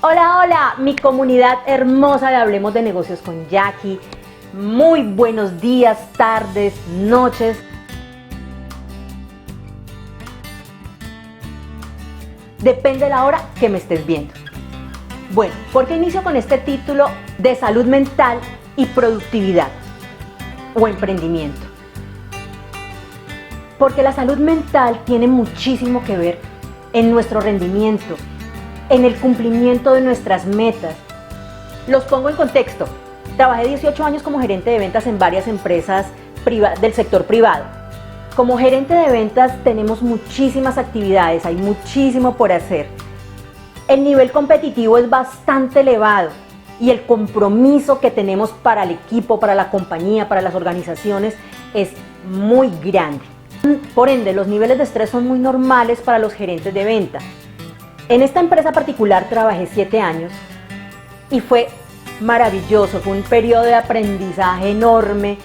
Hola, hola, mi comunidad hermosa de Hablemos de Negocios con Jackie. Muy buenos días, tardes, noches. Depende de la hora que me estés viendo. Bueno, ¿por qué inicio con este título de salud mental y productividad o emprendimiento? Porque la salud mental tiene muchísimo que ver en nuestro rendimiento, en el cumplimiento de nuestras metas. Los pongo en contexto. Trabajé 18 años como gerente de ventas en varias empresas del sector privado. Como gerente de ventas tenemos muchísimas actividades, hay muchísimo por hacer. El nivel competitivo es bastante elevado y el compromiso que tenemos para el equipo, para la compañía, para las organizaciones es muy grande. Por ende, los niveles de estrés son muy normales para los gerentes de venta. En esta empresa particular trabajé 7 años y fue maravilloso, fue un periodo de aprendizaje enorme,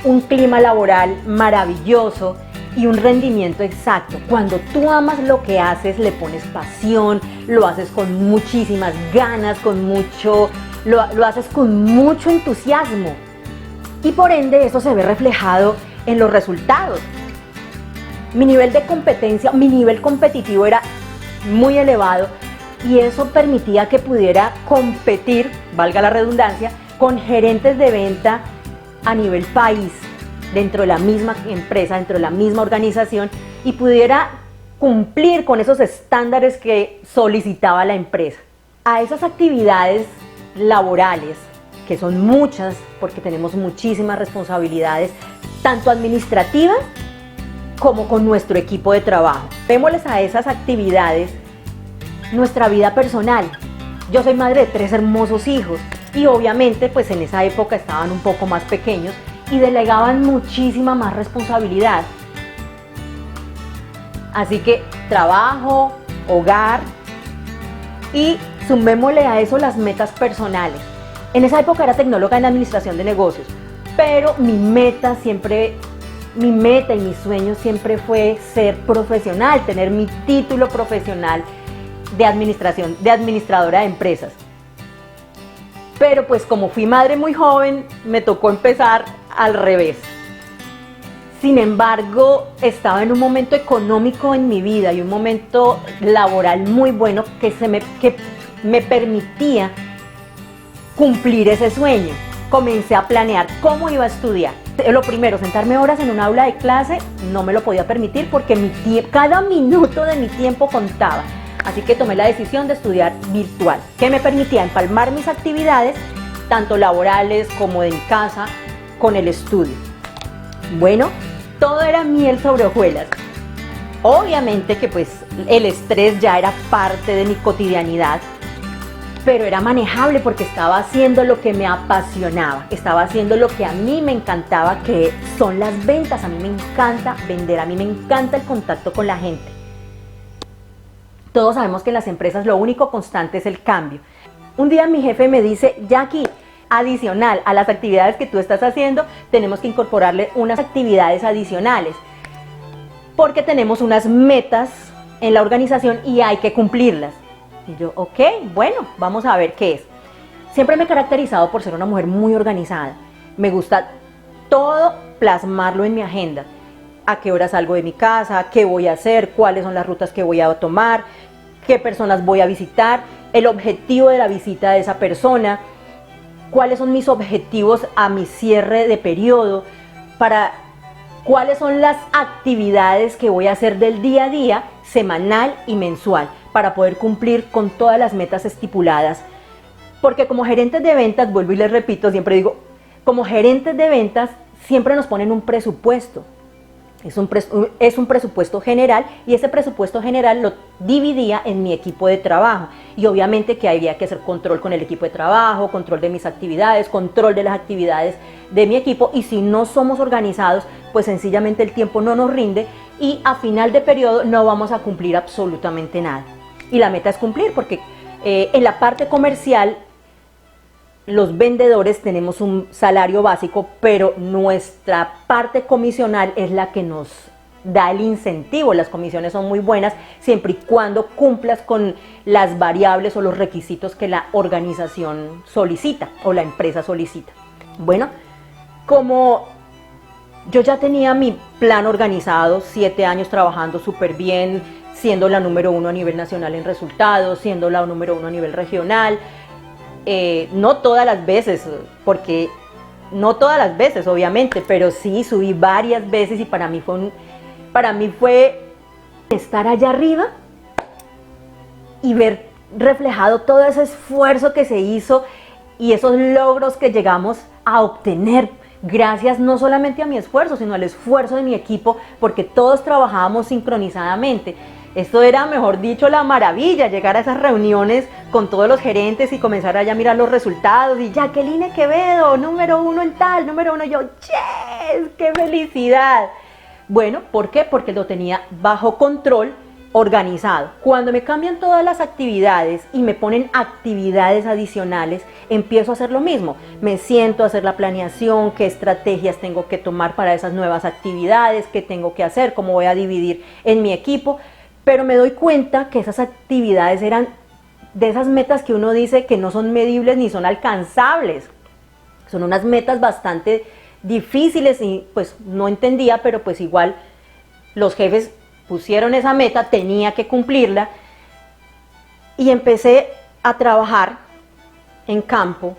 un clima laboral maravilloso y un rendimiento exacto. Cuando tú amas lo que haces, le pones pasión, lo haces con muchísimas ganas, lo haces con mucho entusiasmo y por ende eso se ve reflejado en los resultados. Mi nivel de competencia, mi nivel competitivo era muy elevado y eso permitía que pudiera competir, valga la redundancia, con gerentes de venta a nivel país, dentro de la misma empresa, dentro de la misma organización y pudiera cumplir con esos estándares que solicitaba la empresa. A esas actividades laborales, que son muchas porque tenemos muchísimas responsabilidades, tanto administrativas como con nuestro equipo de trabajo. Démosles a esas actividades nuestra vida personal. Yo soy madre de 3 hermosos hijos y obviamente pues en esa época estaban un poco más pequeños y delegaban muchísima más responsabilidad. Así que trabajo, hogar y sumémosle a eso las metas personales. En esa época era tecnóloga en administración de negocios, pero mi meta y mi sueño siempre fue ser profesional, tener mi título profesional de administradora de empresas. Pero pues como fui madre muy joven, me tocó empezar al revés. Sin embargo, estaba en un momento económico en mi vida y un momento laboral muy bueno que me permitía cumplir ese sueño. Comencé a planear cómo iba a estudiar. Lo primero, sentarme horas en un aula de clase, no me lo podía permitir porque cada minuto de mi tiempo contaba. Así que tomé la decisión de estudiar virtual, que me permitía empalmar mis actividades, tanto laborales como de mi casa, con el estudio. Bueno, todo era miel sobre hojuelas. Obviamente que pues el estrés ya era parte de mi cotidianidad, pero era manejable porque estaba haciendo lo que me apasionaba, estaba haciendo lo que a mí me encantaba, que son las ventas. A mí me encanta vender, a mí me encanta el contacto con la gente. Todos sabemos que en las empresas lo único constante es el cambio. Un día mi jefe me dice: Jackie, adicional a las actividades que tú estás haciendo, tenemos que incorporarle unas actividades adicionales, porque tenemos unas metas en la organización y hay que cumplirlas. Y yo, ok, bueno, vamos a ver qué es. Siempre me he caracterizado por ser una mujer muy organizada. Me gusta todo plasmarlo en mi agenda. A qué hora salgo de mi casa, qué voy a hacer, cuáles son las rutas que voy a tomar, qué personas voy a visitar, el objetivo de la visita de esa persona, cuáles son mis objetivos a mi cierre de periodo, cuáles son las actividades que voy a hacer del día a día, semanal y mensual, para poder cumplir con todas las metas estipuladas. Porque como gerentes de ventas, vuelvo y les repito, siempre digo, como gerentes de ventas siempre nos ponen un presupuesto. Es un presupuesto general y ese presupuesto general lo dividía en mi equipo de trabajo y obviamente que había que hacer control con el equipo de trabajo, control de mis actividades, control de las actividades de mi equipo, y si no somos organizados pues sencillamente el tiempo no nos rinde y a final de periodo no vamos a cumplir absolutamente nada. Y la meta es cumplir porque en la parte comercial los vendedores tenemos un salario básico, pero nuestra parte comisional es la que nos da el incentivo. Las comisiones son muy buenas siempre y cuando cumplas con las variables o los requisitos que la organización solicita o la empresa solicita. Bueno, como yo ya tenía mi plan organizado, 7 años trabajando súper bien, siendo la número 1 a nivel nacional en resultados, siendo la número 1 a nivel regional, no todas las veces, porque no todas las veces obviamente, pero sí subí varias veces y para mí fue estar allá arriba y ver reflejado todo ese esfuerzo que se hizo y esos logros que llegamos a obtener gracias no solamente a mi esfuerzo, sino al esfuerzo de mi equipo, porque todos trabajábamos sincronizadamente. Esto era, mejor dicho, la maravilla, llegar a esas reuniones con todos los gerentes y comenzar allá a mirar los resultados y Jacqueline Quevedo, número 1 en tal, número 1, yo, ¡yes! ¡Qué felicidad! Bueno, ¿por qué? Porque lo tenía bajo control, organizado. Cuando me cambian todas las actividades y me ponen actividades adicionales, empiezo a hacer lo mismo. Me siento a hacer la planeación, qué estrategias tengo que tomar para esas nuevas actividades, qué tengo que hacer, cómo voy a dividir en mi equipo. Pero me doy cuenta que esas actividades eran de esas metas que uno dice que no son medibles ni son alcanzables. Son unas metas bastante difíciles y pues no entendía, pero pues igual los jefes pusieron esa meta, tenía que cumplirla y empecé a trabajar en campo,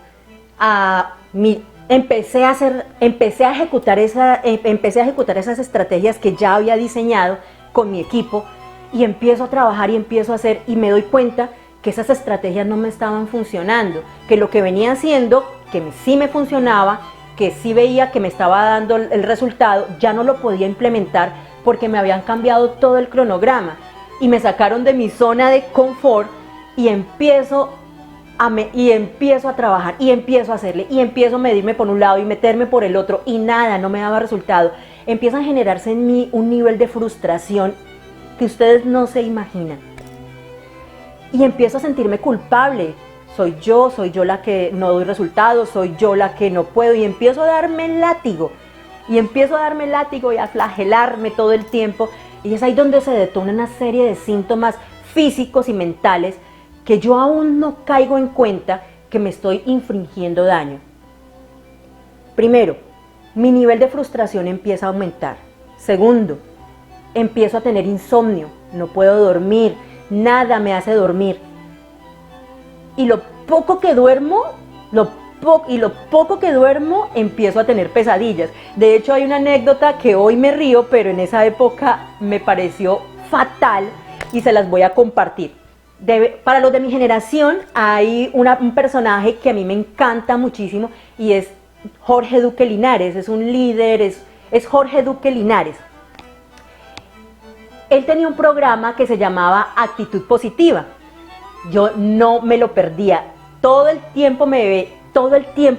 empecé a ejecutar esas estrategias que ya había diseñado con mi equipo y empiezo a trabajar y empiezo a hacer y me doy cuenta que esas estrategias no me estaban funcionando, que lo que venía haciendo, que sí me funcionaba, que sí veía que me estaba dando el resultado, ya no lo podía implementar porque me habían cambiado todo el cronograma y me sacaron de mi zona de confort y empiezo a trabajar y empiezo a hacerle y empiezo a medirme por un lado y meterme por el otro y nada, no me daba resultado. Empieza a generarse en mí un nivel de frustración que ustedes no se imaginan y empiezo a sentirme culpable. Soy yo la que no doy resultados, soy yo la que no puedo y empiezo a darme el látigo. Y empiezo a darme el látigo y a flagelarme todo el tiempo y es ahí donde se detona una serie de síntomas físicos y mentales que yo aún no caigo en cuenta que me estoy infringiendo daño. Primero, mi nivel de frustración empieza a aumentar. Segundo, empiezo a tener insomnio, no puedo dormir, nada me hace dormir. Y lo poco que duermo, empiezo a tener pesadillas. De hecho, hay una anécdota que hoy me río, pero en esa época me pareció fatal y se las voy a compartir. Para los de mi generación hay un personaje que a mí me encanta muchísimo y es Jorge Duque Linares, es un líder, es Jorge Duque Linares. Él tenía un programa que se llamaba Actitud Positiva. Yo no me lo perdía, todo el tiempo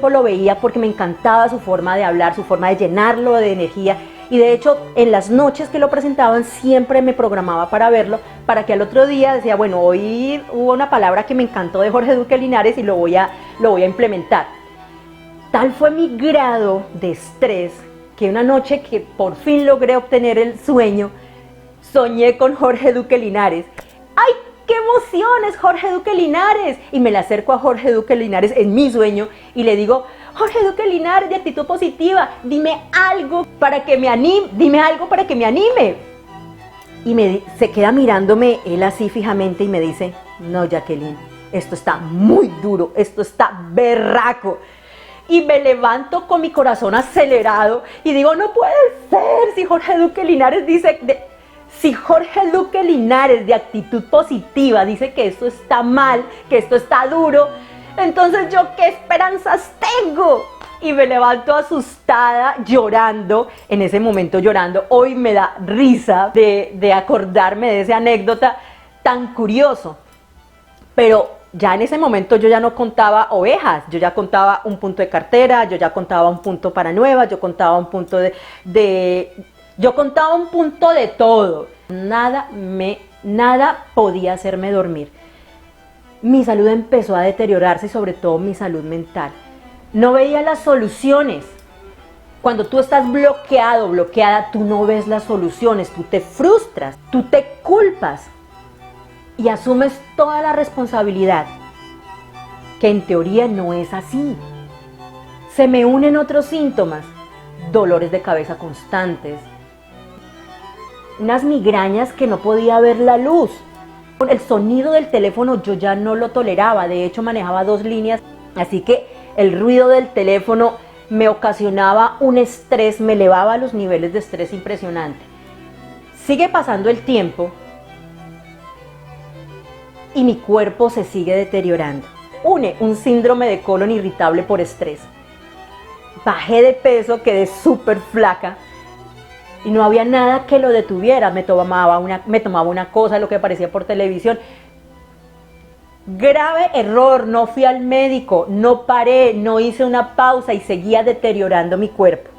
lo veía porque me encantaba su forma de hablar, su forma de llenarlo de energía y de hecho en las noches que lo presentaban siempre me programaba para verlo, para que al otro día decía, bueno, hoy hubo una palabra que me encantó de Jorge Duque Linares y lo voy a implementar. Tal fue mi grado de estrés que una noche que por fin logré obtener el sueño, soñé con Jorge Duque Linares. ¡Ay! ¡Qué emoción! Es Jorge Duque Linares. Y me le acerco a Jorge Duque Linares en mi sueño y le digo, Jorge Duque Linares de Actitud Positiva, dime algo para que me anime. Y se queda mirándome él así fijamente y me dice, no, Jacqueline, esto está muy duro, esto está berraco. Y me levanto con mi corazón acelerado y digo, no puede ser, si Jorge Duque Linares si Jorge Duque Linares de Actitud Positiva dice que esto está mal, que esto está duro, entonces yo qué esperanzas tengo. Y me levanto asustada, llorando, en ese momento llorando. Hoy me da risa de acordarme de esa anécdota tan curioso. Pero ya en ese momento yo ya no contaba ovejas, yo ya contaba un punto de cartera, yo ya contaba un punto para nuevas, yo contaba un punto yo contaba un punto de todo. Nada podía hacerme dormir. Mi salud empezó a deteriorarse y sobre todo mi salud mental. No veía las soluciones. Cuando tú estás bloqueado, bloqueada, tú no ves las soluciones, tú te frustras, tú te culpas y asumes toda la responsabilidad, que en teoría no es así. Se me unen otros síntomas, dolores de cabeza constantes, unas migrañas que no podía ver la luz. El sonido del teléfono yo ya no lo toleraba, de hecho manejaba 2 líneas, así que el ruido del teléfono me ocasionaba un estrés, me elevaba los niveles de estrés impresionante. Sigue pasando el tiempo y mi cuerpo se sigue deteriorando. Une un síndrome de colon irritable por estrés. Bajé de peso, quedé súper flaca y no había nada que lo detuviera. Me tomaba una cosa, lo que aparecía por televisión. Grave error, no fui al médico, no paré, no hice una pausa y seguía deteriorando mi cuerpo.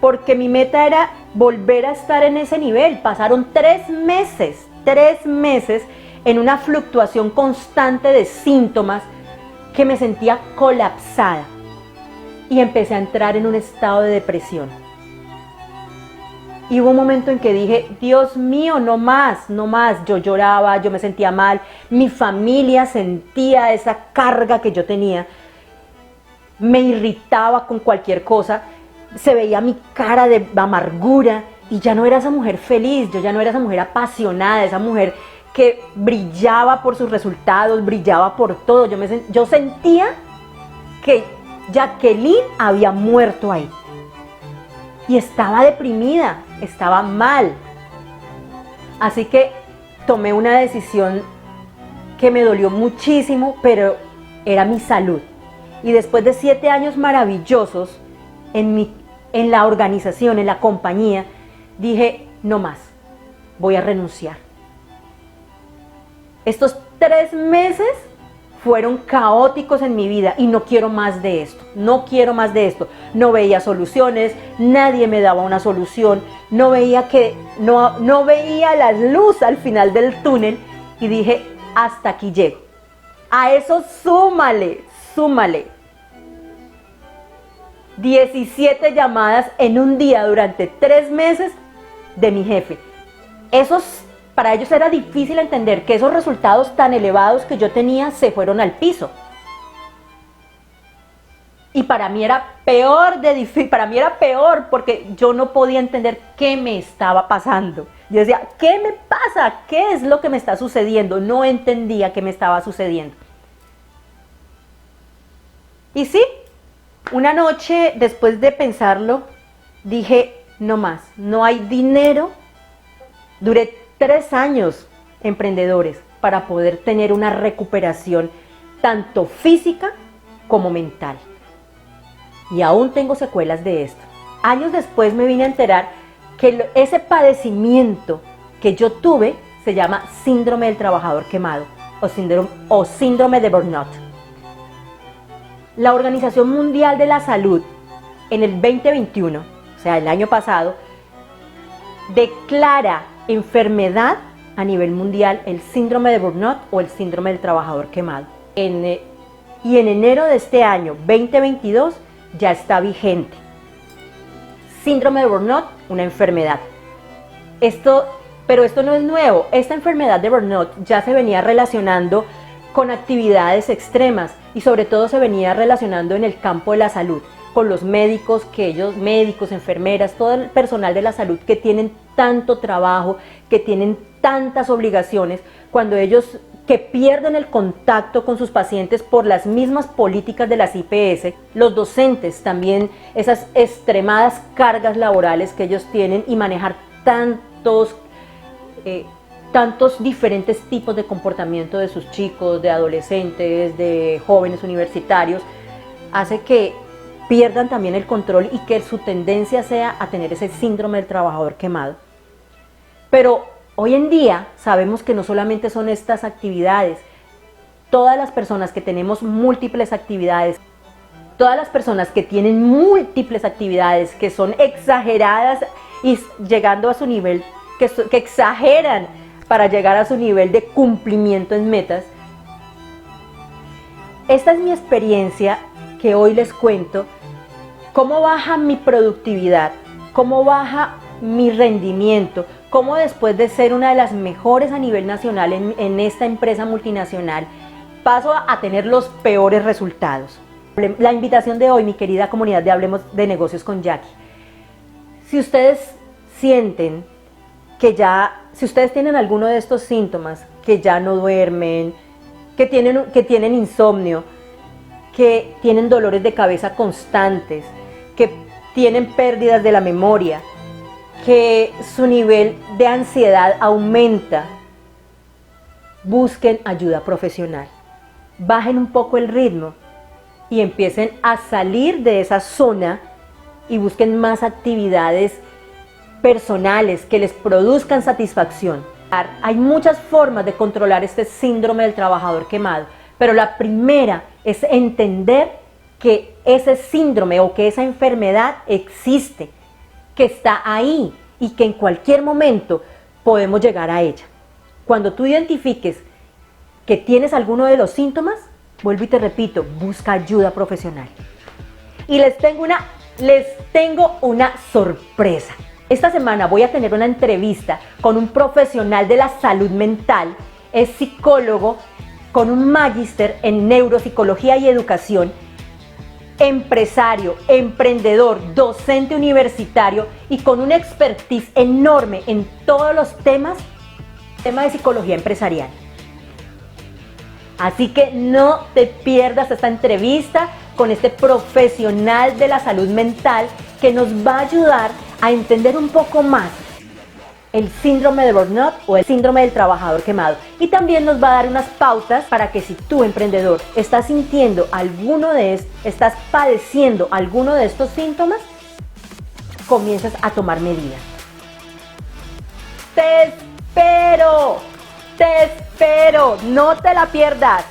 Porque mi meta era volver a estar en ese nivel. Pasaron 3 meses en una fluctuación constante de síntomas que me sentía colapsada y empecé a entrar en un estado de depresión. Y hubo un momento en que dije, Dios mío, no más, no más. Yo lloraba, yo me sentía mal, mi familia sentía esa carga que yo tenía, me irritaba con cualquier cosa, se veía mi cara de amargura y ya no era esa mujer feliz, yo ya no era esa mujer apasionada, esa mujer que brillaba por sus resultados, brillaba por todo. Yo sentía que Jacqueline había muerto ahí. Y estaba deprimida, estaba mal. Así que tomé una decisión que me dolió muchísimo, pero era mi salud. Y después de 7 años maravillosos en la organización, en la compañía, dije, no más, voy a renunciar. Estos 3 meses fueron caóticos en mi vida y no quiero más de esto, no quiero más de esto. No veía soluciones, nadie me daba una solución, no veía la luz al final del túnel y dije, hasta aquí llego. A eso súmale 17 llamadas en un día durante 3 meses de mi jefe. Para ellos era difícil entender que esos resultados tan elevados que yo tenía se fueron al piso. Y para mí era peor porque yo no podía entender qué me estaba pasando. Yo decía, ¿qué me pasa? ¿Qué es lo que me está sucediendo? No entendía qué me estaba sucediendo. Y sí, una noche después de pensarlo, dije, no más, no hay dinero. Duré 3 años emprendedores para poder tener una recuperación tanto física como mental. Y aún tengo secuelas de esto. Años después me vine a enterar que ese padecimiento que yo tuve se llama síndrome del trabajador quemado o síndrome de burnout. La Organización Mundial de la Salud en el 2021, o sea, el año pasado, declara enfermedad a nivel mundial el síndrome de burnout o el síndrome del trabajador quemado. Y en enero de este año 2022 ya está vigente. Síndrome de burnout, una enfermedad. Pero esto no es nuevo. Esta enfermedad de burnout ya se venía relacionando con actividades extremas y sobre todo se venía relacionando en el campo de la salud, con los médicos, médicos, enfermeras, todo el personal de la salud que tienen tanto trabajo, que tienen tantas obligaciones, cuando ellos que pierden el contacto con sus pacientes por las mismas políticas de las IPS, los docentes también, esas extremadas cargas laborales que ellos tienen y manejar tantos diferentes tipos de comportamiento de sus chicos, de adolescentes, de jóvenes universitarios, hace que pierdan también el control y que su tendencia sea a tener ese síndrome del trabajador quemado. Pero hoy en día sabemos que no solamente son estas actividades, todas las personas que tenemos múltiples actividades, todas las personas que tienen múltiples actividades que son exageradas y llegando a su nivel, que exageran para llegar a su nivel de cumplimiento en metas. Esta es mi experiencia que hoy les cuento ¿Cómo baja mi productividad? ¿Cómo baja mi rendimiento? ¿Cómo después de ser una de las mejores a nivel nacional en esta empresa multinacional, paso a tener los peores resultados? La invitación de hoy, mi querida comunidad de Hablemos de Negocios con Jackie. Si ustedes sienten que si ustedes tienen alguno de estos síntomas, que ya no duermen, que tienen insomnio, que tienen dolores de cabeza constantes, que tienen pérdidas de la memoria, que su nivel de ansiedad aumenta, busquen ayuda profesional. Bajen un poco el ritmo y empiecen a salir de esa zona y busquen más actividades personales que les produzcan satisfacción. Hay muchas formas de controlar este síndrome del trabajador quemado, pero la primera es entender que ese síndrome o que esa enfermedad existe, que está ahí y que en cualquier momento podemos llegar a ella. Cuando tú identifiques que tienes alguno de los síntomas, vuelvo y te repito, busca ayuda profesional. Y les tengo una sorpresa. Esta semana voy a tener una entrevista con un profesional de la salud mental, es psicólogo con un magíster en neuropsicología y educación, empresario, emprendedor, docente universitario y con una expertise enorme en todos los temas de psicología empresarial. Así que no te pierdas esta entrevista con este profesional de la salud mental que nos va a ayudar a entender un poco más el síndrome de burnout o el síndrome del trabajador quemado. Y también nos va a dar unas pautas para que si tú, emprendedor, estás padeciendo alguno de estos síntomas, comiences a tomar medidas. ¡Te espero! ¡Te espero! ¡No te la pierdas!